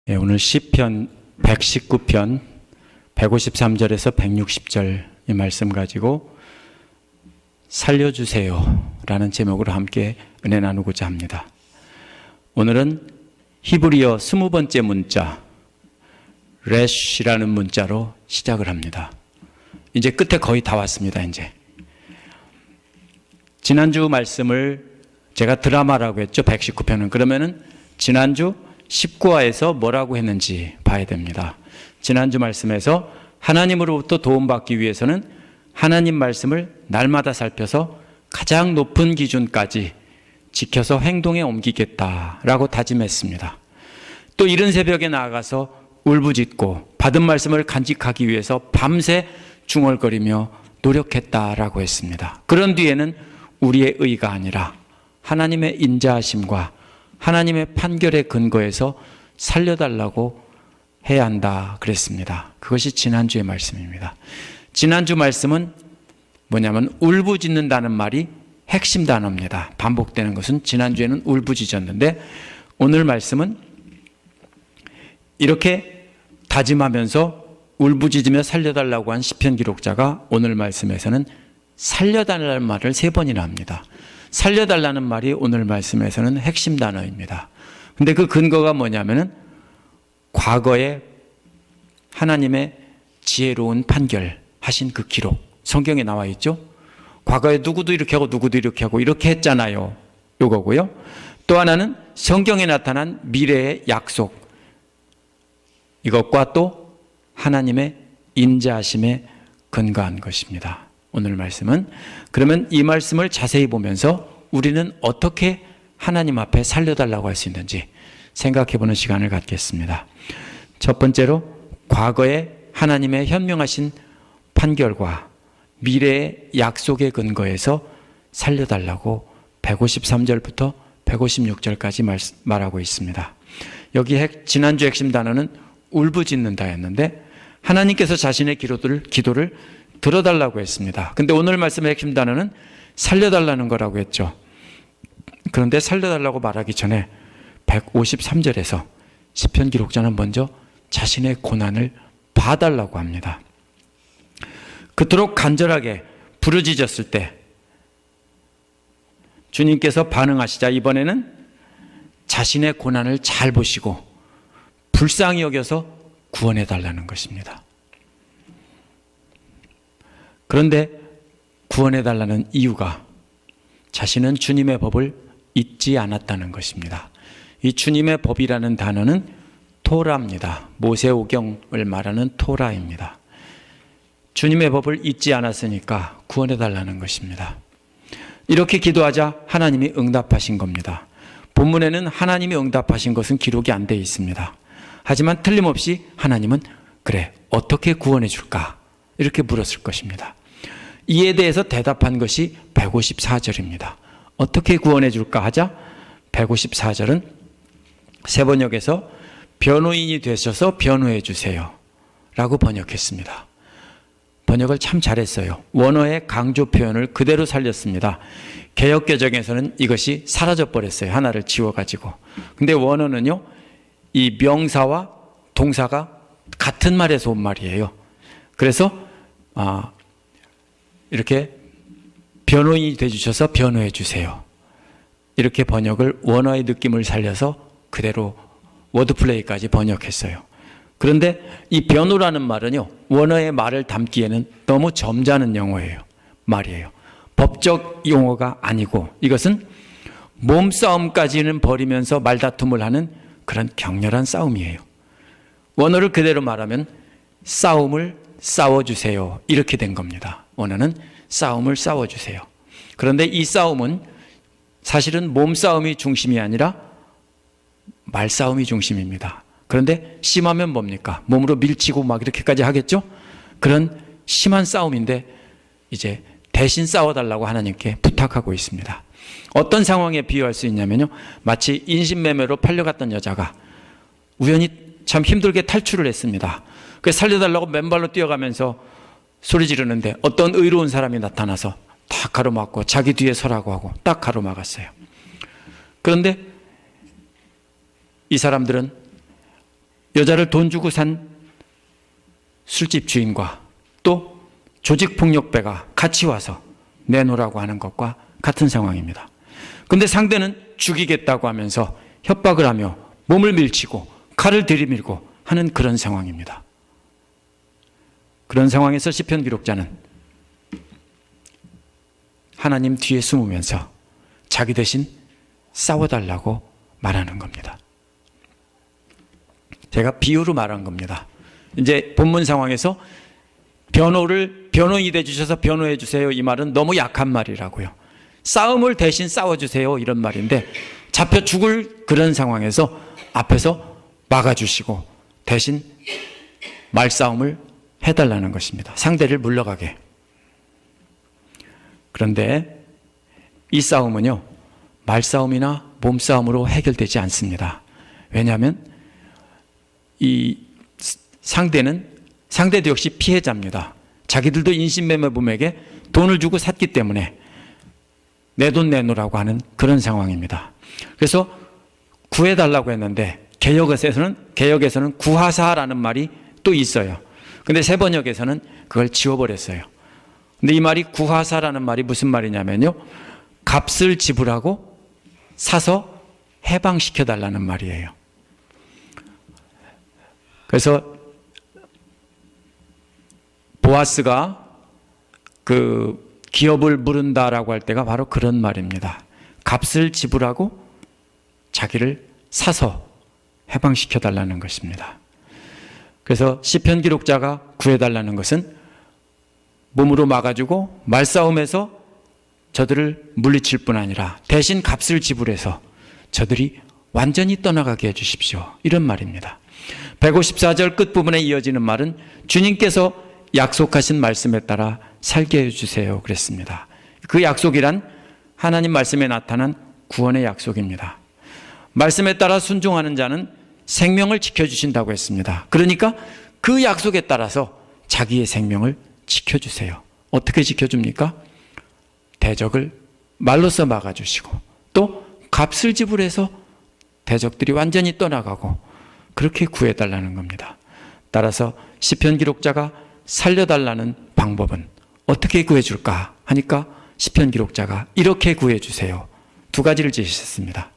오늘 시편 119편 153절에서 160절 이 말씀 가지고 살려주세요 라는 제목으로 함께 은혜 나누고자 합니다. 오늘은 히브리어 20번째 문자 레쉬라는 문자로 시작을 합니다. 이제 끝에 거의 다 왔습니다. 이제 지난주 말씀을 제가 드라마라고 했죠. 119편은. 그러면은 지난주 19화에서 뭐라고 했는지 봐야 됩니다. 지난주 말씀에서 하나님으로부터 도움받기 위해서는 하나님 말씀을 날마다 살펴서 가장 높은 기준까지 지켜서 행동에 옮기겠다라고 다짐했습니다. 또 이른 새벽에 나아가서 울부짖고 받은 말씀을 간직하기 위해서 밤새 중얼거리며 노력했다라고 했습니다. 그런 뒤에는 우리의 의가 아니라 하나님의 인자하심과 하나님의 판결의 근거에서 살려달라고 해야 한다 그랬습니다. 그것이 지난주의 말씀입니다. 지난주 말씀은 뭐냐면 울부짖는다는 말이 핵심 단어입니다. 반복되는 것은 지난주에는 울부짖었는데 오늘 말씀은 이렇게 다짐하면서 울부짖으며 살려달라고 한 시편 기록자가 오늘 말씀에서는 살려달라는 말을 3번이나 합니다. 살려달라는 말이 오늘 말씀에서는 핵심 단어입니다. 근데 그 근거가 뭐냐면은 과거에 하나님의 지혜로운 판결하신 그 기록, 성경에 나와 있죠. 과거에 누구도 이렇게 하고 누구도 이렇게 하고 이렇게 했잖아요. 요거고요. 또 하나는 성경에 나타난 미래의 약속, 이것과 또 하나님의 인자하심에 근거한 것입니다. 오늘 말씀은. 그러면 이 말씀을 자세히 보면서 우리는 어떻게 하나님 앞에 살려달라고 할 수 있는지 생각해보는 시간을 갖겠습니다. 첫 번째로 과거에 하나님의 현명하신 판결과 미래의 약속의 근거에서 살려달라고 153절부터 156절까지 말하고 있습니다. 여기 지난주 핵심 단어는 울부짖는다였는데 하나님께서 자신의 기도를 들어달라고 했습니다. 근데 오늘 말씀의 핵심 단어는 살려달라는 거라고 했죠. 그런데 살려달라고 말하기 전에 153절에서 시편 기록자는 먼저 자신의 고난을 봐달라고 합니다. 그토록 간절하게 부르짖었을 때 주님께서 반응하시자 이번에는 자신의 고난을 잘 보시고 불쌍히 여겨서 구원해달라는 것입니다. 그런데 구원해달라는 이유가 자신은 주님의 법을 잊지 않았다는 것입니다. 이 주님의 법이라는 단어는 토라입니다. 모세오경을 말하는 토라입니다. 주님의 법을 잊지 않았으니까 구원해달라는 것입니다. 이렇게 기도하자 하나님이 응답하신 겁니다. 본문에는 하나님이 응답하신 것은 기록이 안 되어 있습니다. 하지만 틀림없이 하나님은 그래 어떻게 구원해 줄까 이렇게 물었을 것입니다. 이에 대해서 대답한 것이 154절입니다. 어떻게 구원해 줄까 하자 154절은 새 번역에서 변호인이 되셔서 변호해 주세요 라고 번역했습니다. 번역을 참 잘했어요. 원어의 강조 표현을 그대로 살렸습니다. 개역개정에서는 이것이 사라져 버렸어요. 하나를 지워가지고. 근데 원어는요, 이 명사와 동사가 같은 말에서 온 말이에요. 그래서 이렇게 변호인이 되주셔서 변호해 주세요. 이렇게 번역을 원어의 느낌을 살려서 그대로 워드플레이까지 번역했어요. 그런데 이 변호라는 말은요, 원어의 말을 담기에는 너무 점잖은 말이에요. 법적 용어가 아니고 이것은 몸싸움까지는 벌이면서 말다툼을 하는 그런 격렬한 싸움이에요. 원어를 그대로 말하면 싸움을 싸워주세요 이렇게 된 겁니다. 원어는 싸움을 싸워주세요. 그런데 이 싸움은 사실은 몸싸움이 중심이 아니라 말싸움이 중심입니다. 그런데 심하면 뭡니까? 몸으로 밀치고 막 이렇게까지 하겠죠? 그런 심한 싸움인데 이제 대신 싸워달라고 하나님께 부탁하고 있습니다. 어떤 상황에 비유할 수 있냐면요, 마치 인신매매로 팔려갔던 여자가 우연히 참 힘들게 탈출을 했습니다. 그래서 살려달라고 맨발로 뛰어가면서 소리 지르는데 어떤 의로운 사람이 나타나서 딱 가로막고 자기 뒤에 서라고 하고 딱 가로막았어요. 그런데 이 사람들은 여자를 돈 주고 산 술집 주인과 또 조직폭력배가 같이 와서 내놓으라고 하는 것과 같은 상황입니다. 그런데 상대는 죽이겠다고 하면서 협박을 하며 몸을 밀치고 칼을 들이밀고 하는 그런 상황입니다. 그런 상황에서 시편 기록자는 하나님 뒤에 숨으면서 자기 대신 싸워달라고 말하는 겁니다. 제가 비유로 말한 겁니다. 이제 본문 상황에서 변호인이 되주셔서 변호해 주세요, 이 말은 너무 약한 말이라고요. 싸움을 대신 싸워주세요, 이런 말인데 잡혀 죽을 그런 상황에서 앞에서 막아주시고 대신 말싸움을 해달라는 것입니다. 상대를 물러가게. 그런데 이 싸움은요, 말싸움이나 몸싸움으로 해결되지 않습니다. 왜냐하면 이 상대도 역시 피해자입니다. 자기들도 인신매매범에게 돈을 주고 샀기 때문에 내 돈 내놓으라고 하는 그런 상황입니다. 그래서 구해달라고 했는데 개역에서는 구하사라는 말이 또 있어요. 근데 새번역에서는 그걸 지워버렸어요. 근데 이 말이 구하사라는 말이 무슨 말이냐면요, 값을 지불하고 사서 해방시켜달라는 말이에요. 그래서 보아스가 그 기업을 물은다라고 할 때가 바로 그런 말입니다. 값을 지불하고 자기를 사서 해방시켜달라는 것입니다. 그래서 시편 기록자가 구해달라는 것은 몸으로 막아주고 말싸움에서 저들을 물리칠 뿐 아니라 대신 값을 지불해서 저들이 완전히 떠나가게 해주십시오, 이런 말입니다. 154절 끝부분에 이어지는 말은 주님께서 약속하신 말씀에 따라 살게 해주세요 그랬습니다. 그 약속이란 하나님 말씀에 나타난 구원의 약속입니다. 말씀에 따라 순종하는 자는 생명을 지켜주신다고 했습니다. 그러니까 그 약속에 따라서 자기의 생명을 지켜주세요. 어떻게 지켜줍니까? 대적을 말로써 막아주시고 또 값을 지불해서 대적들이 완전히 떠나가고 그렇게 구해달라는 겁니다. 따라서 시편 기록자가 살려달라는 방법은 어떻게 구해줄까 하니까 시편 기록자가 이렇게 구해주세요, 두 가지를 제시했습니다.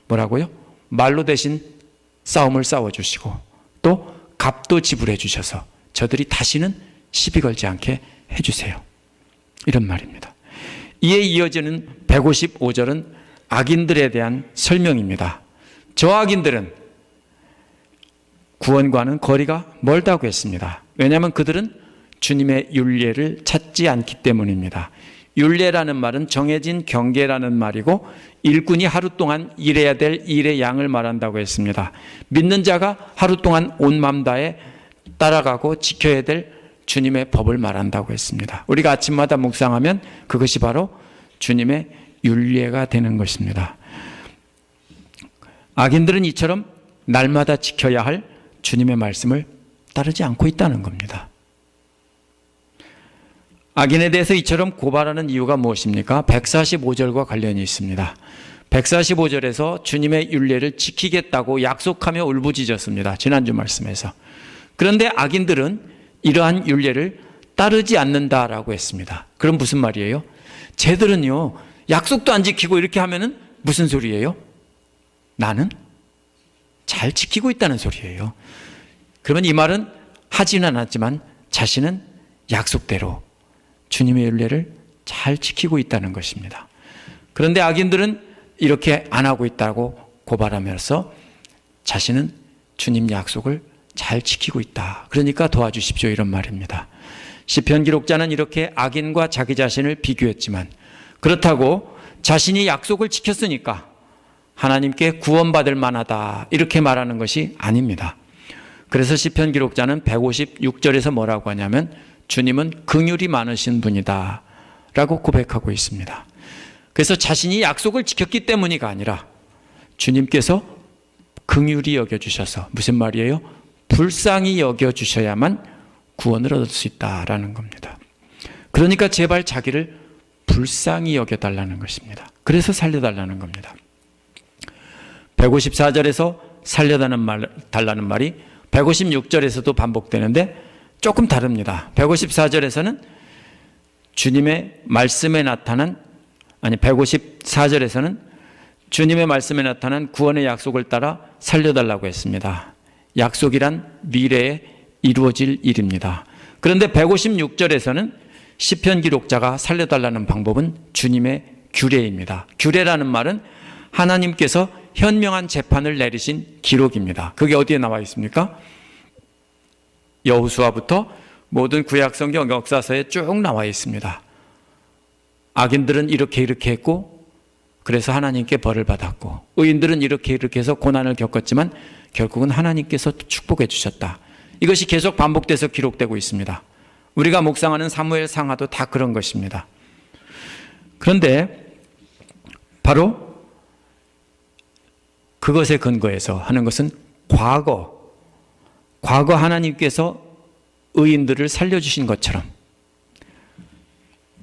뭐라고요? 말로 대신 싸움을 싸워주시고 또 값도 지불해 주셔서 저들이 다시는 시비 걸지 않게 해주세요, 이런 말입니다. 이에 이어지는 155절은 악인들에 대한 설명입니다. 저 악인들은 구원과는 거리가 멀다고 했습니다. 왜냐하면 그들은 주님의 율례를 찾지 않기 때문입니다. 율례라는 말은 정해진 경계라는 말이고 일꾼이 하루 동안 일해야 될 일의 양을 말한다고 했습니다. 믿는 자가 하루 동안 온 마음 다해 따라가고 지켜야 될 주님의 법을 말한다고 했습니다. 우리가 아침마다 묵상하면 그것이 바로 주님의 율례가 되는 것입니다. 악인들은 이처럼 날마다 지켜야 할 주님의 말씀을 따르지 않고 있다는 겁니다. 악인에 대해서 이처럼 고발하는 이유가 무엇입니까? 145절과 관련이 있습니다. 145절에서 주님의 율례를 지키겠다고 약속하며 울부짖었습니다. 지난주 말씀에서. 그런데 악인들은 이러한 율례를 따르지 않는다라고 했습니다. 그럼 무슨 말이에요? 쟤들은요, 약속도 안 지키고 이렇게 하면은 무슨 소리예요? 나는 잘 지키고 있다는 소리예요. 그러면 이 말은 하지는 않았지만 자신은 약속대로 주님의 율례를 잘 지키고 있다는 것입니다. 그런데 악인들은 이렇게 안 하고 있다고 고발하면서 자신은 주님 약속을 잘 지키고 있다, 그러니까 도와주십시오, 이런 말입니다. 시편 기록자는 이렇게 악인과 자기 자신을 비교했지만 그렇다고 자신이 약속을 지켰으니까 하나님께 구원받을 만하다 이렇게 말하는 것이 아닙니다. 그래서 시편 기록자는 156절에서 뭐라고 하냐면 주님은 긍휼이 많으신 분이다 라고 고백하고 있습니다. 그래서 자신이 약속을 지켰기 때문이가 아니라 주님께서 긍휼히 여겨주셔서, 무슨 말이에요? 불쌍히 여겨주셔야만 구원을 얻을 수 있다라는 겁니다. 그러니까 제발 자기를 불쌍히 여겨달라는 것입니다. 그래서 살려달라는 겁니다. 154절에서 달라는 말이 156절에서도 반복되는데 조금 다릅니다. 154절에서는 주님의 말씀에 나타난 154절에서는 주님의 말씀에 나타난 구원의 약속을 따라 살려달라고 했습니다. 약속이란 미래에 이루어질 일입니다. 그런데 156절에서는 시편 기록자가 살려달라는 방법은 주님의 규례입니다. 규례라는 말은 하나님께서 현명한 재판을 내리신 기록입니다. 그게 어디에 나와 있습니까? 여호수아부터 모든 구약성경 역사서에 쭉 나와 있습니다. 악인들은 이렇게 했고 그래서 하나님께 벌을 받았고, 의인들은 이렇게 해서 고난을 겪었지만 결국은 하나님께서 축복해 주셨다. 이것이 계속 반복돼서 기록되고 있습니다. 우리가 묵상하는 사무엘 상하도 다 그런 것입니다. 그런데 바로 그것에 근거해서 하는 것은 과거 하나님께서 의인들을 살려주신 것처럼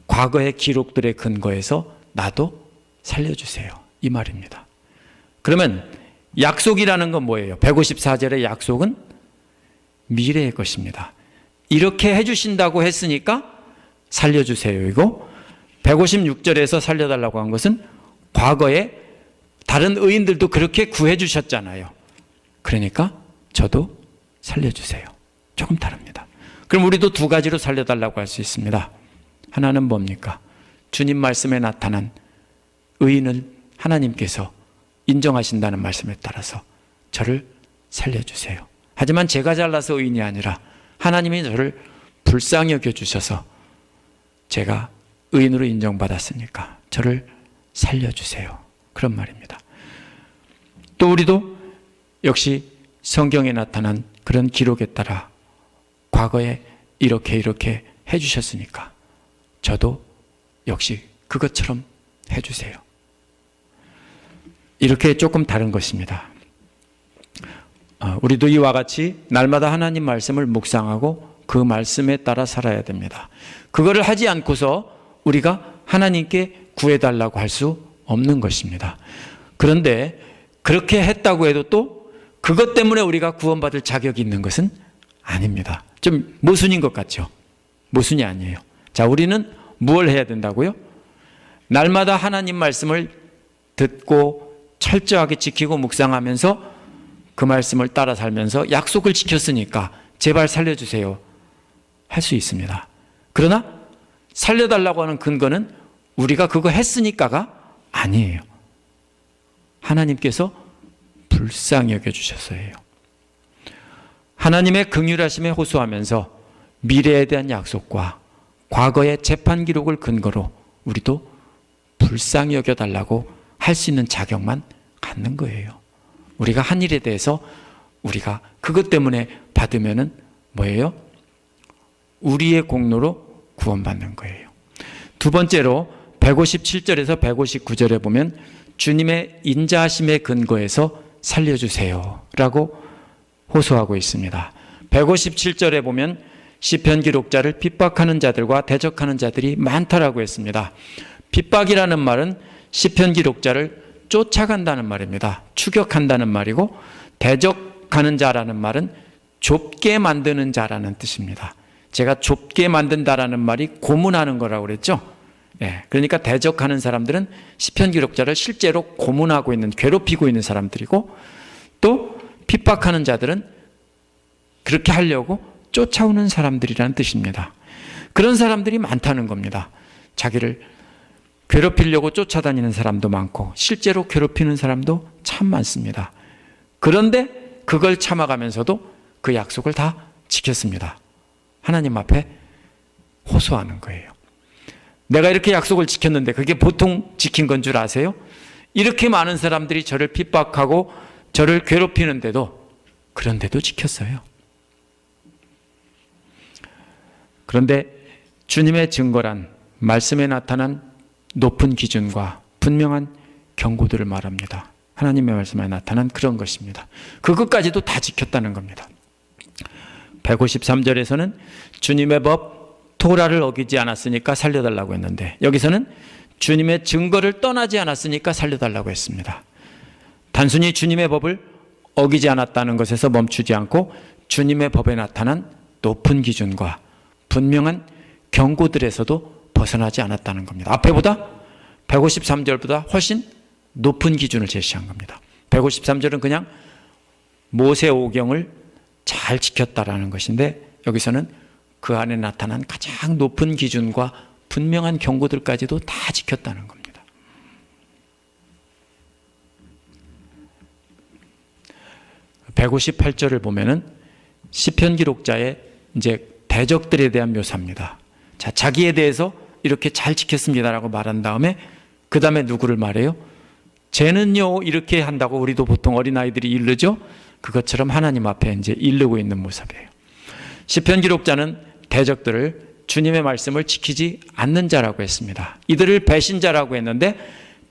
과거의 기록들에 근거해서 나도 살려주세요, 이 말입니다. 그러면 약속이라는 건 뭐예요? 154절의 약속은 미래의 것입니다. 이렇게 해주신다고 했으니까 살려주세요, 이거. 156절에서 살려달라고 한 것은 과거에 다른 의인들도 그렇게 구해주셨잖아요. 그러니까 저도 살려주세요. 조금 다릅니다. 그럼 우리도 두 가지로 살려달라고 할 수 있습니다. 하나는 뭡니까? 주님 말씀에 나타난 의인을 하나님께서 인정하신다는 말씀에 따라서 저를 살려주세요. 하지만 제가 잘나서 의인이 아니라 하나님이 저를 불쌍히 여겨주셔서 제가 의인으로 인정받았으니까 저를 살려주세요. 그런 말입니다. 또 우리도 역시 성경에 나타난 그런 기록에 따라 과거에 이렇게 해주셨으니까 저도 역시 그것처럼 해주세요. 이렇게 조금 다른 것입니다. 우리도 이와 같이 날마다 하나님 말씀을 묵상하고 그 말씀에 따라 살아야 됩니다. 그거를 하지 않고서 우리가 하나님께 구해달라고 할 수 없는 것입니다. 그런데 그렇게 했다고 해도 또 그것 때문에 우리가 구원받을 자격이 있는 것은 아닙니다. 좀 모순인 것 같죠? 모순이 아니에요. 자, 우리는 무엇을 해야 된다고요? 날마다 하나님 말씀을 듣고 철저하게 지키고 묵상하면서 그 말씀을 따라 살면서 약속을 지켰으니까 제발 살려주세요 할 수 있습니다. 그러나 살려달라고 하는 근거는 우리가 그거 했으니까가 아니에요. 하나님께서 불쌍히 여겨주셔서예요. 하나님의 긍휼하심에 호소하면서 미래에 대한 약속과 과거의 재판 기록을 근거로 우리도 불쌍히 여겨달라고 할 수 있는 자격만 갖는 거예요. 우리가 한 일에 대해서 우리가 그것 때문에 받으면은 뭐예요? 우리의 공로로 구원받는 거예요. 두 번째로 157절에서 159절에 보면 주님의 인자하심에 근거해서 살려주세요 라고 호소하고 있습니다. 157절에 보면 시편 기록자를 핍박하는 자들과 대적하는 자들이 많다라고 했습니다. 핍박이라는 말은 시편 기록자를 쫓아간다는 말입니다. 추격한다는 말이고, 대적하는 자라는 말은 좁게 만드는 자라는 뜻입니다. 제가 좁게 만든다라는 말이 고문하는 거라고 그랬죠. 그러니까 대적하는 사람들은 시편 기록자를 실제로 고문하고 있는, 괴롭히고 있는 사람들이고, 또 핍박하는 자들은 그렇게 하려고 쫓아오는 사람들이라는 뜻입니다. 그런 사람들이 많다는 겁니다. 자기를 괴롭히려고 쫓아다니는 사람도 많고 실제로 괴롭히는 사람도 참 많습니다. 그런데 그걸 참아가면서도 그 약속을 다 지켰습니다. 하나님 앞에 호소하는 거예요. 내가 이렇게 약속을 지켰는데 그게 보통 지킨 건 줄 아세요? 이렇게 많은 사람들이 저를 핍박하고 저를 괴롭히는데도, 그런데도 지켰어요. 그런데 주님의 증거란 말씀에 나타난 높은 기준과 분명한 경고들을 말합니다. 하나님의 말씀에 나타난 그런 것입니다. 그것까지도 다 지켰다는 겁니다. 153절에서는 주님의 법 토라를 어기지 않았으니까 살려달라고 했는데, 여기서는 주님의 증거를 떠나지 않았으니까 살려달라고 했습니다. 단순히 주님의 법을 어기지 않았다는 것에서 멈추지 않고 주님의 법에 나타난 높은 기준과 분명한 경고들에서도 벗어나지 않았다는 겁니다. 앞에보다 153절보다 훨씬 높은 기준을 제시한 겁니다. 153절은 그냥 모세오경을 잘 지켰다라는 것인데, 여기서는 그 안에 나타난 가장 높은 기준과 분명한 경고들까지도 다 지켰다는 겁니다. (158절을) 보면은 시편 기록자의 이제 대적들에 대한 묘사입니다. 자, 자기에 대해서 이렇게 잘 지켰습니다라고 말한 다음에 그 다음에 누구를 말해요? 쟤는요 이렇게 한다고 우리도 보통 어린아이들이 이르죠? 그것처럼 하나님 앞에 이제 이르고 있는 모습이에요. 시편 기록자는 대적들을 주님의 말씀을 지키지 않는 자라고 했습니다. 이들을 배신자라고 했는데,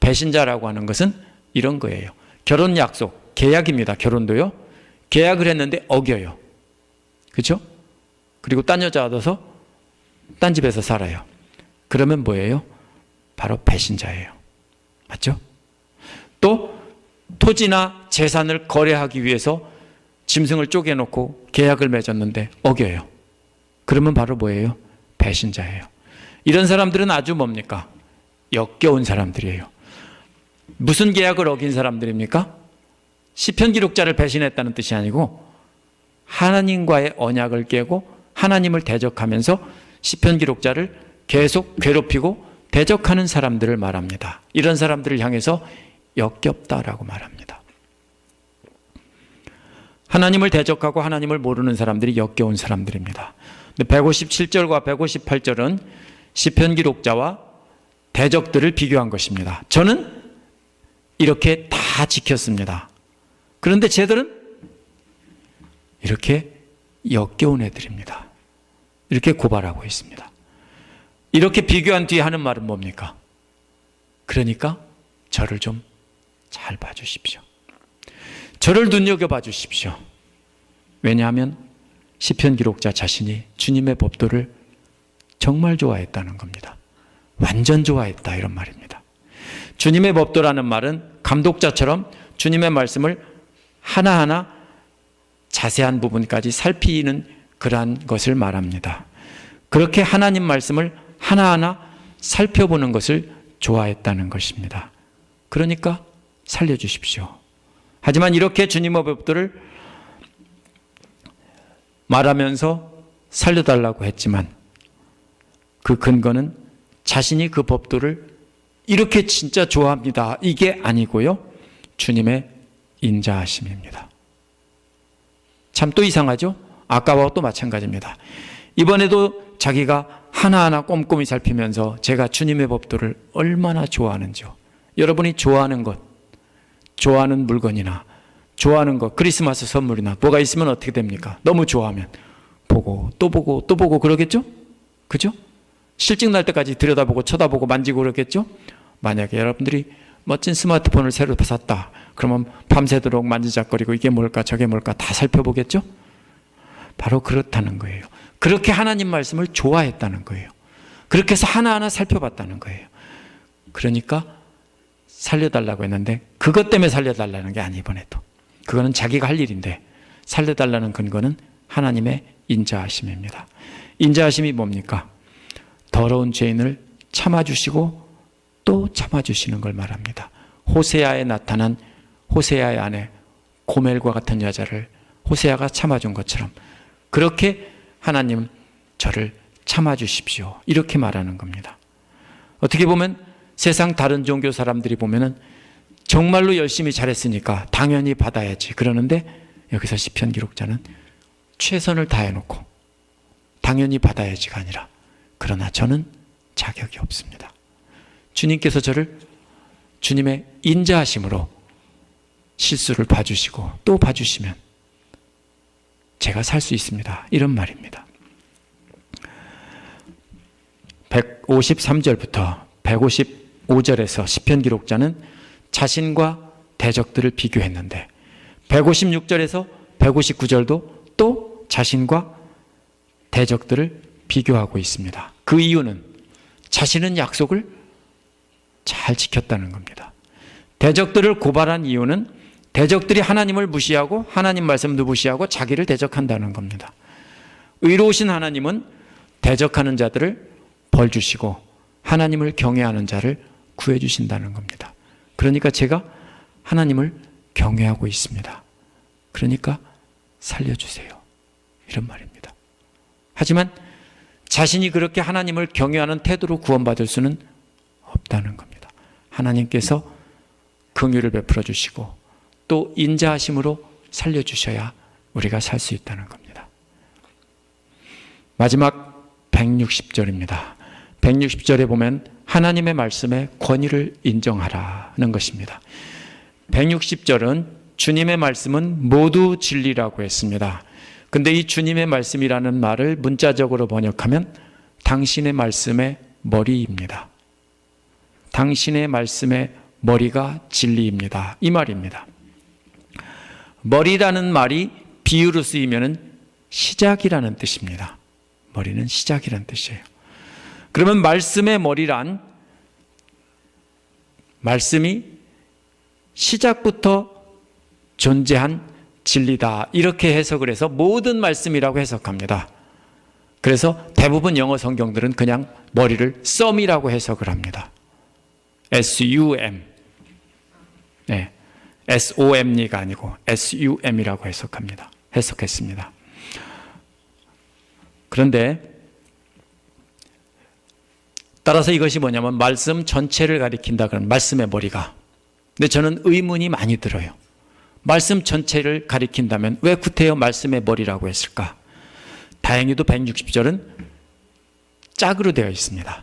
배신자라고 하는 것은 이런 거예요. 결혼 약속, 계약입니다. 결혼도요. 계약을 했는데 어겨요. 그렇죠? 그리고 딴 여자 얻어서 딴 집에서 살아요. 그러면 뭐예요? 바로 배신자예요. 맞죠? 또 토지나 재산을 거래하기 위해서 짐승을 쪼개놓고 계약을 맺었는데 어겨요. 그러면 바로 뭐예요? 배신자예요. 이런 사람들은 아주 뭡니까? 역겨운 사람들이에요. 무슨 계약을 어긴 사람들입니까? 시편 기록자를 배신했다는 뜻이 아니고 하나님과의 언약을 깨고 하나님을 대적하면서 시편 기록자를 계속 괴롭히고 대적하는 사람들을 말합니다. 이런 사람들을 향해서 역겹다라고 말합니다. 하나님을 대적하고 하나님을 모르는 사람들이 역겨운 사람들입니다. 157절과 158절은 시편 기록자와 대적들을 비교한 것입니다. 저는 이렇게 다 지켰습니다. 그런데 쟤들은 이렇게 역겨운 애들입니다. 이렇게 고발하고 있습니다. 이렇게 비교한 뒤에 하는 말은 뭡니까? 그러니까 저를 좀 잘 봐주십시오. 저를 눈여겨봐 주십시오. 왜냐하면 시편 기록자 자신이 주님의 법도를 정말 좋아했다는 겁니다. 완전 좋아했다, 이런 말입니다. 주님의 법도라는 말은 감독자처럼 주님의 말씀을 하나하나 자세한 부분까지 살피는 그러한 것을 말합니다. 그렇게 하나님 말씀을 하나하나 살펴보는 것을 좋아했다는 것입니다. 그러니까 살려주십시오. 하지만 이렇게 주님의 법도를 말하면서 살려달라고 했지만 그 근거는 자신이 그 법도를 이렇게 진짜 좋아합니다, 이게 아니고요, 주님의 인자하심입니다. 참 또 이상하죠? 아까와 또 마찬가지입니다. 이번에도 자기가 하나하나 꼼꼼히 살피면서 제가 주님의 법도를 얼마나 좋아하는지요. 여러분이 좋아하는 것, 좋아하는 물건이나 좋아하는 것, 크리스마스 선물이나 뭐가 있으면 어떻게 됩니까? 너무 좋아하면 보고 또 보고 또 보고 그러겠죠? 그죠? 실증 날 때까지 들여다보고 쳐다보고 만지고 그러겠죠? 만약에 여러분들이 멋진 스마트폰을 새로 샀다 그러면 밤새도록 만지작거리고 이게 뭘까 저게 뭘까 다 살펴보겠죠? 바로 그렇다는 거예요. 그렇게 하나님 말씀을 좋아했다는 거예요. 그렇게 해서 하나하나 살펴봤다는 거예요. 그러니까 살려달라고 했는데 그것 때문에 살려달라는 게 아니, 이번에도 그거는 자기가 할 일인데 살려달라는 근거는 하나님의 인자하심입니다. 인자하심이 뭡니까? 더러운 죄인을 참아주시고 또 참아주시는 걸 말합니다. 호세아에 나타난 호세아의 아내 고멜과 같은 여자를 호세아가 참아준 것처럼 그렇게 하나님 저를 참아주십시오, 이렇게 말하는 겁니다. 어떻게 보면 세상 다른 종교 사람들이 보면은 정말로 열심히 잘했으니까 당연히 받아야지 그러는데, 여기서 시편 기록자는 최선을 다해놓고 당연히 받아야지가 아니라 그러나 저는 자격이 없습니다. 주님께서 저를 주님의 인자하심으로 실수를 봐주시고 또 봐주시면 제가 살 수 있습니다, 이런 말입니다. 153절부터 155절에서 시편 기록자는 자신과 대적들을 비교했는데 156절에서 159절도 또 자신과 대적들을 비교하고 있습니다. 그 이유는 자신은 약속을 잘 지켰다는 겁니다. 대적들을 고발한 이유는 대적들이 하나님을 무시하고 하나님 말씀도 무시하고 자기를 대적한다는 겁니다. 의로우신 하나님은 대적하는 자들을 벌 주시고 하나님을 경외하는 자를 구해 주신다는 겁니다. 그러니까 제가 하나님을 경외하고 있습니다. 그러니까 살려주세요. 이런 말입니다. 하지만 자신이 그렇게 하나님을 경외하는 태도로 구원받을 수는 없다는 겁니다. 하나님께서 긍휼을 베풀어 주시고 또 인자하심으로 살려주셔야 우리가 살 수 있다는 겁니다. 마지막 160절입니다. 160절에 보면 하나님의 말씀에 권위를 인정하라는 것입니다. 160절은 주님의 말씀은 모두 진리라고 했습니다. 근데 이 주님의 말씀이라는 말을 문자적으로 번역하면 당신의 말씀의 머리입니다. 당신의 말씀의 머리가 진리입니다. 이 말입니다. 머리라는 말이 비유로 쓰이면 시작이라는 뜻입니다. 머리는 시작이라는 뜻이에요. 그러면 말씀의 머리란 말씀이 시작부터 존재한 진리다. 이렇게 해석을 해서 모든 말씀이라고 해석합니다. 그래서 대부분 영어 성경들은 그냥 머리를 썸이라고 해석을 합니다. S-U-M. 네. S-O-M-E가 아니고 S-U-M이라고 해석했습니다. 그런데 따라서 이것이 뭐냐면 말씀 전체를 가리킨다 그런 말씀의 머리가. 근데 저는 의문이 많이 들어요. 말씀 전체를 가리킨다면 왜 구태여 말씀의 머리라고 했을까? 다행히도 160절은 짝으로 되어 있습니다.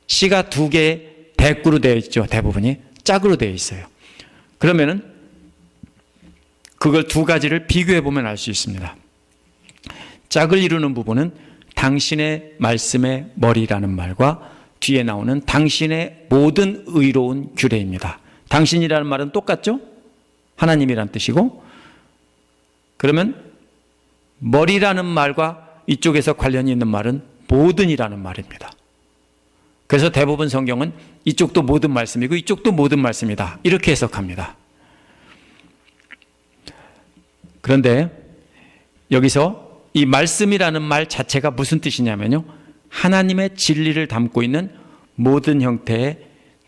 시가 두 개의 대꾸로 되어 있죠. 대부분이 짝으로 되어 있어요. 그러면은 그걸 두 가지를 비교해 보면 알 수 있습니다. 짝을 이루는 부분은 당신의 말씀의 머리라는 말과 뒤에 나오는 당신의 모든 의로운 규례입니다. 당신이라는 말은 똑같죠? 하나님이란 뜻이고, 그러면 머리라는 말과 이쪽에서 관련이 있는 말은 모든이라는 말입니다. 그래서 대부분 성경은 이쪽도 모든 말씀이고 이쪽도 모든 말씀이다. 이렇게 해석합니다. 그런데 여기서 이 말씀이라는 말 자체가 무슨 뜻이냐면요. 하나님의 진리를 담고 있는 모든 형태의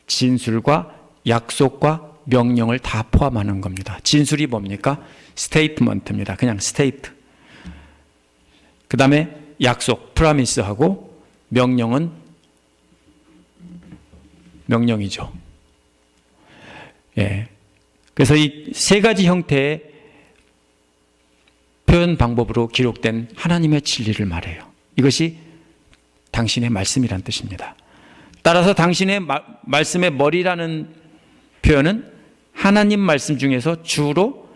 진술과 약속과 명령을 다 포함하는 겁니다. 진술이 뭡니까? 스테이트먼트입니다. 그냥 스테이트. 그 다음에 약속, 프라미스하고 명령은 명령이죠. 예. 그래서 이 세 가지 형태의 표현 방법으로 기록된 하나님의 진리를 말해요. 이것이 당신의 말씀이란 뜻입니다. 따라서 당신의 말씀의 머리라는 표현은 하나님 말씀 중에서 주로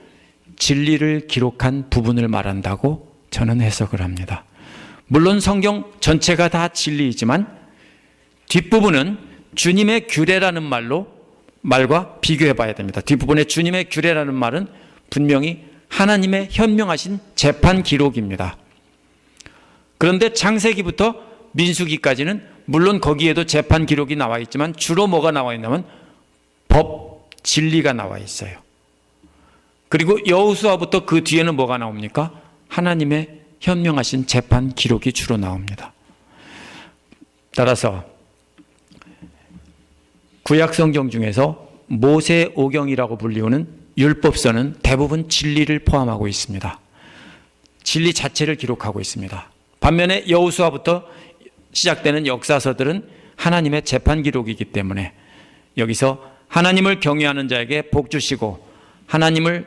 진리를 기록한 부분을 말한다고 저는 해석을 합니다. 물론 성경 전체가 다 진리이지만 뒷부분은 주님의 규례라는 말과 비교해 봐야 됩니다. 뒷부분에 주님의 규례라는 말은 분명히 하나님의 현명하신 재판 기록입니다. 그런데 창세기부터 민수기까지는 물론 거기에도 재판 기록이 나와 있지만 주로 뭐가 나와 있냐면 법, 진리가 나와 있어요. 그리고 여호수아부터 그 뒤에는 뭐가 나옵니까? 하나님의 현명하신 재판 기록이 주로 나옵니다. 따라서 구약 성경 중에서 모세오경이라고 불리우는 율법서는 대부분 진리를 포함하고 있습니다. 진리 자체를 기록하고 있습니다. 반면에 여호수아부터 시작되는 역사서들은 하나님의 재판 기록이기 때문에 여기서 하나님을 경외하는 자에게 복 주시고 하나님을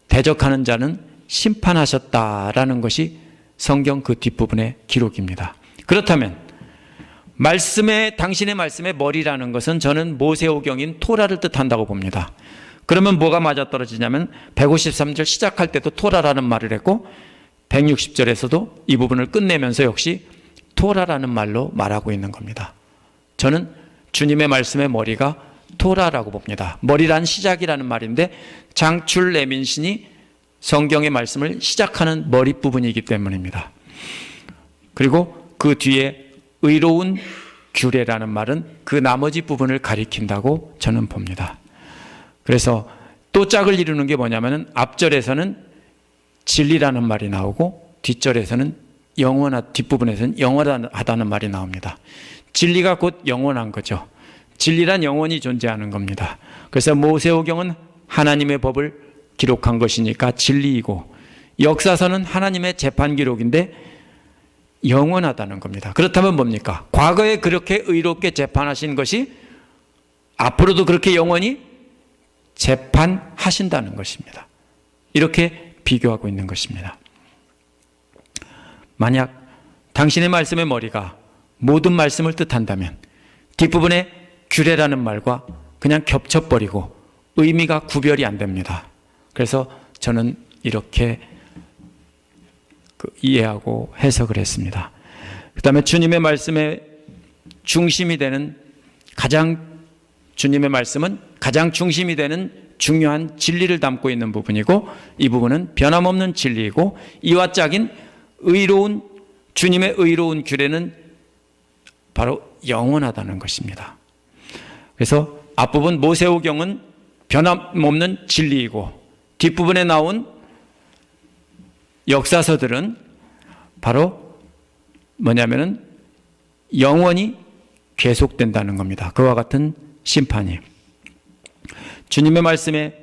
대적하는 자는 심판하셨다라는 것이 성경 그 뒷부분의 기록입니다. 그렇다면 당신의 말씀의 머리라는 것은 저는 모세오경인 토라를 뜻한다고 봅니다. 그러면 뭐가 맞아떨어지냐면 153절 시작할 때도 토라라는 말을 했고 160절에서도 이 부분을 끝내면서 역시 토라라는 말로 말하고 있는 겁니다. 저는 주님의 말씀의 머리가 토라라고 봅니다. 머리란 시작이라는 말인데 장출 레민신이 성경의 말씀을 시작하는 머리 부분이기 때문입니다. 그리고 그 뒤에 의로운 규례라는 말은 그 나머지 부분을 가리킨다고 저는 봅니다. 그래서 또 짝을 이루는 게 뭐냐면은 앞절에서는 진리라는 말이 나오고 뒷절에서는 뒷부분에서는 영원하다는 말이 나옵니다. 진리가 곧 영원한 거죠. 진리란 영원히 존재하는 겁니다. 그래서 모세오경은 하나님의 법을 기록한 것이니까 진리이고, 역사서는 하나님의 재판 기록인데 영원하다는 겁니다. 그렇다면 뭡니까? 과거에 그렇게 의롭게 재판하신 것이 앞으로도 그렇게 영원히 재판하신다는 것입니다. 이렇게 비교하고 있는 것입니다. 만약 당신의 말씀의 머리가 모든 말씀을 뜻한다면 뒷부분에 규례라는 말과 그냥 겹쳐버리고 의미가 구별이 안 됩니다. 그래서 저는 이렇게 이해하고 해석을 했습니다. 그 다음에 주님의 말씀의 중심이 되는 주님의 말씀은 가장 중심이 되는 중요한 진리를 담고 있는 부분이고, 이 부분은 변함없는 진리이고, 이와 짝인 주님의 의로운 규례는 바로 영원하다는 것입니다. 그래서 앞부분 모세오경은 변함없는 진리이고, 뒷부분에 나온 역사서들은 바로 뭐냐면은 영원히 계속된다는 겁니다. 그와 같은 심판이. 주님의 말씀의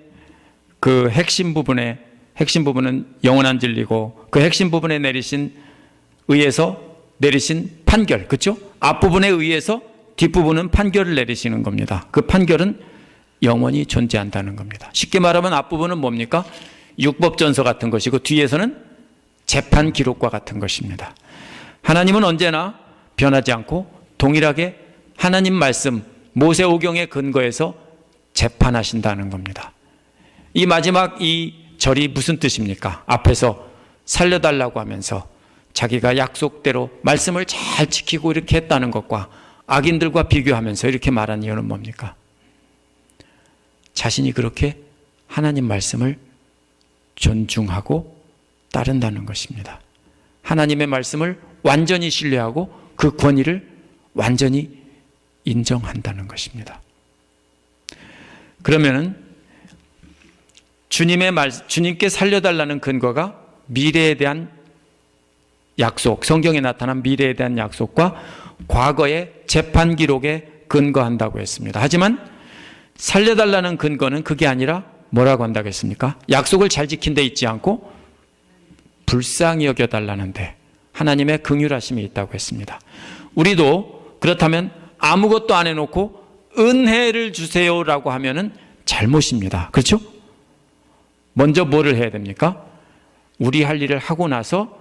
그 핵심 부분은 영원한 진리고, 그 핵심 부분에 의해서 내리신 판결, 그렇죠? 앞부분에 의해서 뒷부분은 판결을 내리시는 겁니다. 그 판결은 영원히 존재한다는 겁니다. 쉽게 말하면 앞부분은 뭡니까? 율법전서 같은 것이고, 뒤에서는 재판 기록과 같은 것입니다. 하나님은 언제나 변하지 않고 동일하게 하나님 말씀, 모세오경의 근거에서 재판하신다는 겁니다. 이 마지막 이 절이 무슨 뜻입니까? 앞에서 살려달라고 하면서 자기가 약속대로 말씀을 잘 지키고 이렇게 했다는 것과 악인들과 비교하면서 이렇게 말한 이유는 뭡니까? 자신이 그렇게 하나님 말씀을 존중하고 따른다는 것입니다. 하나님의 말씀을 완전히 신뢰하고 그 권위를 완전히 인정한다는 것입니다. 그러면은 주님께 살려달라는 근거가 미래에 대한 약속, 성경에 나타난 미래에 대한 약속과 과거의 재판 기록에 근거한다고 했습니다. 하지만 살려달라는 근거는 그게 아니라 뭐라고 한다고 했습니까? 약속을 잘 지킨 데 있지 않고 불쌍히 여겨달라는데 하나님의 긍휼하심이 있다고 했습니다. 우리도 그렇다면 아무것도 안 해놓고 은혜를 주세요라고 하면은 잘못입니다. 그렇죠? 먼저 뭐를 해야 됩니까? 우리 할 일을 하고 나서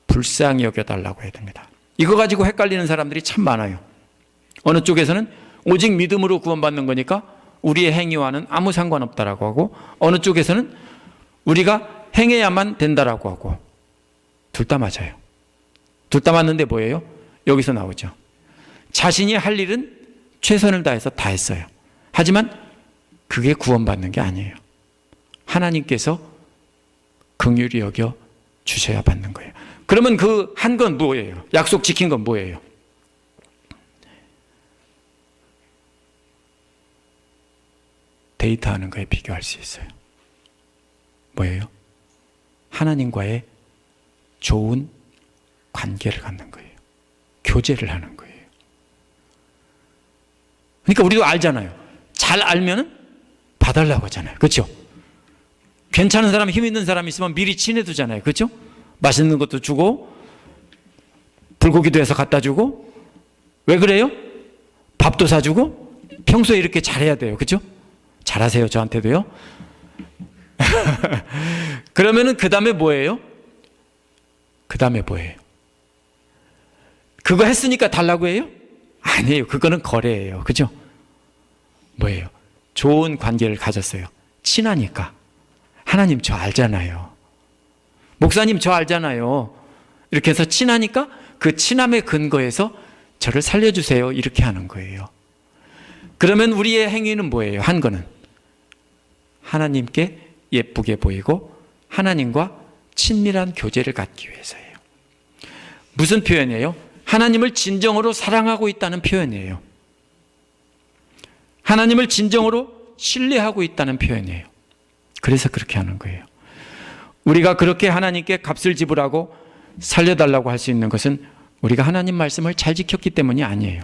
불쌍히 여겨달라고 해야 됩니다. 이거 가지고 헷갈리는 사람들이 참 많아요. 어느 쪽에서는 오직 믿음으로 구원받는 거니까 우리의 행위와는 아무 상관없다라고 하고, 어느 쪽에서는 우리가 행해야만 된다라고 하고, 둘 다 맞아요. 둘 다 맞는데 뭐예요? 여기서 나오죠. 자신이 할 일은 최선을 다해서 다 했어요. 하지만 그게 구원받는 게 아니에요. 하나님께서 긍휼히 여겨 주셔야 받는 거예요. 그러면 그 한 건 뭐예요? 약속 지킨 건 뭐예요? 데이트하는 거에 비교할 수 있어요. 뭐예요? 하나님과의 좋은 관계를 갖는 거예요. 교제를 하는 거예요. 그러니까 우리도 알잖아요. 잘 알면은 봐달라고 하잖아요. 그렇죠? 괜찮은 사람, 힘 있는 사람 있으면 미리 친해두잖아요. 그렇죠? 맛있는 것도 주고 불고기도 해서 갖다 주고. 왜 그래요? 밥도 사주고. 평소에 이렇게 잘해야 돼요. 그렇죠? 잘하세요. 저한테도요. 그러면은 그 다음에 뭐예요? 그 다음에 뭐예요? 그거 했으니까 달라고 해요? 아니에요. 그거는 거래예요. 그죠? 뭐예요? 좋은 관계를 가졌어요. 친하니까. 하나님 저 알잖아요. 목사님 저 알잖아요. 이렇게 해서 친하니까 그 친함의 근거에서 저를 살려주세요. 이렇게 하는 거예요. 그러면 우리의 행위는 뭐예요? 한 거는 하나님께 예쁘게 보이고 하나님과 친밀한 교제를 갖기 위해서예요. 무슨 표현이에요? 하나님을 진정으로 사랑하고 있다는 표현이에요. 하나님을 진정으로 신뢰하고 있다는 표현이에요. 그래서 그렇게 하는 거예요. 우리가 그렇게 하나님께 값을 지불하고 살려달라고 할 수 있는 것은 우리가 하나님 말씀을 잘 지켰기 때문이 아니에요.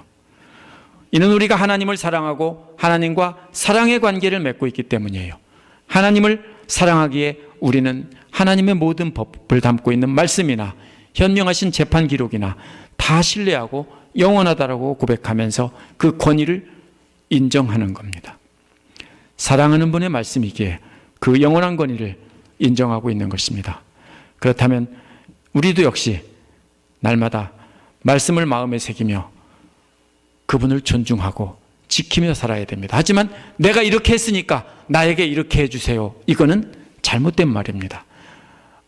이는 우리가 하나님을 사랑하고 하나님과 사랑의 관계를 맺고 있기 때문이에요. 하나님을 사랑하기에 우리는 하나님의 모든 법을 담고 있는 말씀이나 현명하신 재판 기록이나 다 신뢰하고 영원하다라고 고백하면서 그 권위를 인정하는 겁니다. 사랑하는 분의 말씀이기에 그 영원한 권위를 인정하고 있는 것입니다. 그렇다면 우리도 역시 날마다 말씀을 마음에 새기며 그분을 존중하고 지키며 살아야 됩니다. 하지만 내가 이렇게 했으니까 나에게 이렇게 해주세요. 이거는 잘못된 말입니다.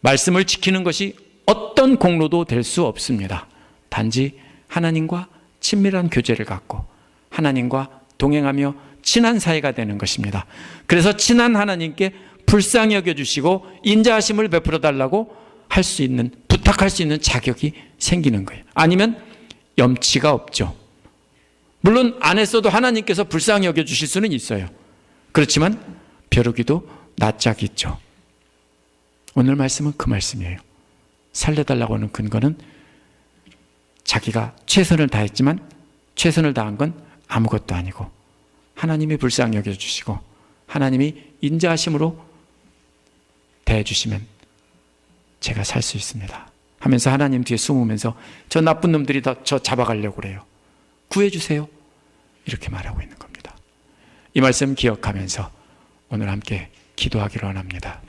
말씀을 지키는 것이 어떤 공로도 될 수 없습니다. 단지 하나님과 친밀한 교제를 갖고 하나님과 동행하며 친한 사이가 되는 것입니다. 그래서 친한 하나님께 불쌍히 여겨주시고 인자하심을 베풀어 달라고 할 수 있는, 부탁할 수 있는 자격이 생기는 거예요. 아니면 염치가 없죠. 물론 안 했어도 하나님께서 불쌍히 여겨주실 수는 있어요. 그렇지만 벼르기도 낯짝이 있죠. 오늘 말씀은 그 말씀이에요. 살려달라고 하는 근거는 자기가 최선을 다했지만 최선을 다한 건 아무것도 아니고 하나님이 불쌍히 여겨주시고 하나님이 인자하심으로 대해주시면 제가 살 수 있습니다 하면서 하나님 뒤에 숨으면서 저 나쁜 놈들이 다 저 잡아가려고 그래요. 구해주세요. 이렇게 말하고 있는 겁니다. 이 말씀 기억하면서 오늘 함께 기도하기로 원합니다.